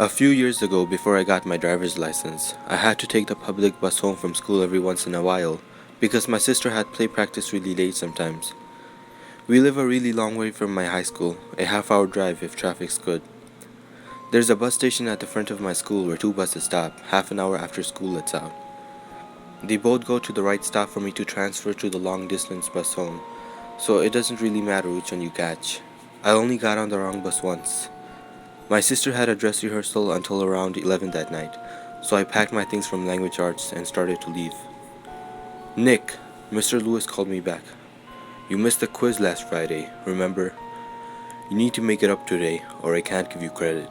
A few years ago, before I got my driver's license, I had to take the public bus home from school every once in a while because my sister had play practice really late sometimes. We live a really long way from my high school, a half-hour drive if traffic's good. There's a bus station at the front of my school where two buses stop, half an hour after school lets out. They both go to the right stop for me to transfer to the long-distance bus home, so it doesn't really matter which one you catch. I only got on the wrong bus once. My sister had a dress rehearsal until around 11 that night, so I packed my things from language arts and started to leave. Nick, Mr. Lewis called me back. You missed the quiz last Friday, remember? You need to make it up today, or I can't give you credit.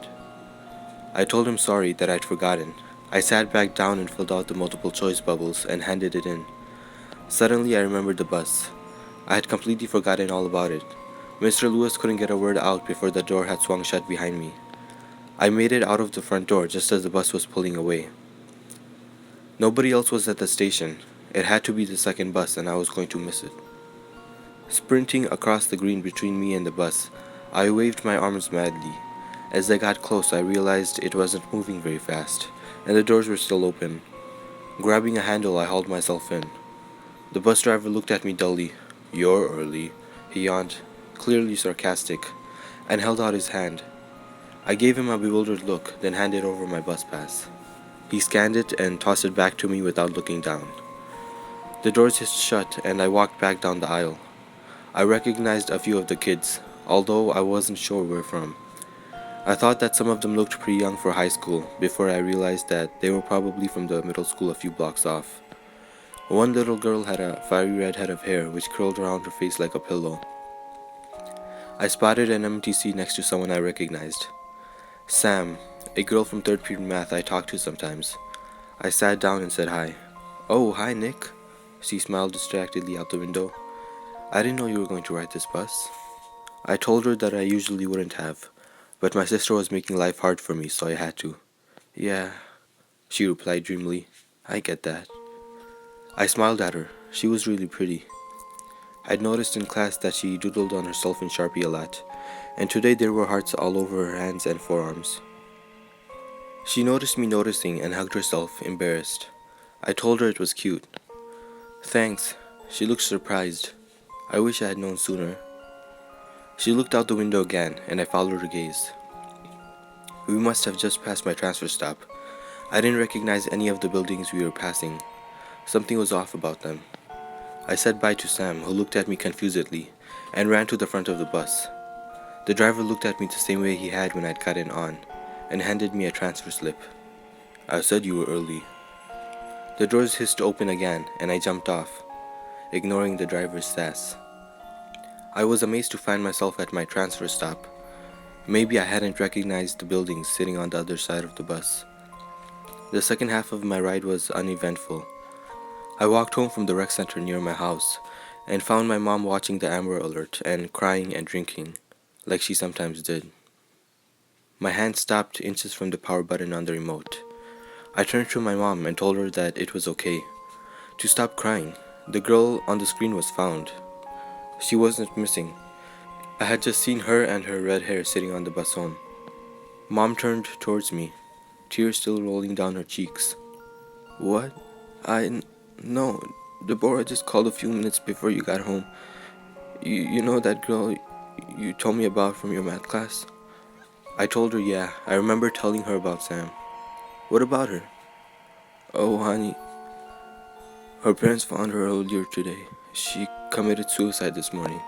I told him sorry that I'd forgotten. I sat back down and filled out the multiple choice bubbles and handed it in. Suddenly I remembered the bus. I had completely forgotten all about it. Mr. Lewis couldn't get a word out before the door had swung shut behind me. I made it out of the front door just as the bus was pulling away. Nobody else was at the station. It had to be the second bus and I was going to miss it. Sprinting across the green between me and the bus, I waved my arms madly. As I got close, I realized it wasn't moving very fast, and the doors were still open. Grabbing a handle, I hauled myself in. The bus driver looked at me dully. "You're early," he yawned, clearly sarcastic, and held out his hand. I gave him a bewildered look, then handed over my bus pass. He scanned it and tossed it back to me without looking down. The doors hissed shut, and I walked back down the aisle. I recognized a few of the kids, although I wasn't sure where from. I thought that some of them looked pretty young for high school, before I realized that they were probably from the middle school a few blocks off. One little girl had a fiery red head of hair which curled around her face like a pillow. I spotted an empty seat next to someone I recognized. Sam, a girl from third period math I talked to sometimes. I sat down and said hi. "Oh, hi Nick." She smiled distractedly out the window. "I didn't know you were going to ride this bus." I told her that I usually wouldn't have, but my sister was making life hard for me, so I had to. "Yeah," she replied dreamily. "I get that." I smiled at her. She was really pretty. I'd noticed in class that she doodled on herself in Sharpie a lot, and today there were hearts all over her hands and forearms. She noticed me noticing and hugged herself, embarrassed. I told her it was cute. "Thanks." She looked surprised. "I wish I had known sooner." She looked out the window again, and I followed her gaze. We must have just passed my transfer stop. I didn't recognize any of the buildings we were passing. Something was off about them. I said bye to Sam, who looked at me confusedly, and ran to the front of the bus. The driver looked at me the same way he had when I'd gotten on, and handed me a transfer slip. "I said you were early." The doors hissed open again, and I jumped off, ignoring the driver's sass. I was amazed to find myself at my transfer stop. Maybe I hadn't recognized the buildings sitting on the other side of the bus. The second half of my ride was uneventful. I walked home from the rec center near my house and found my mom watching the Amber Alert and crying and drinking, like she sometimes did. My hand stopped inches from the power button on the remote. I turned to my mom and told her that it was okay to stop crying. The girl on the screen was found. She wasn't missing. I had just seen her and her red hair sitting on the bus home. Mom turned towards me, tears still rolling down her cheeks. "What? No, Deborah just called a few minutes before you got home. You know that girl you told me about from your math class?" I told her yeah. I remember telling her about Sam. "What about her?" "Oh, honey, her parents found her earlier today. She committed suicide this morning."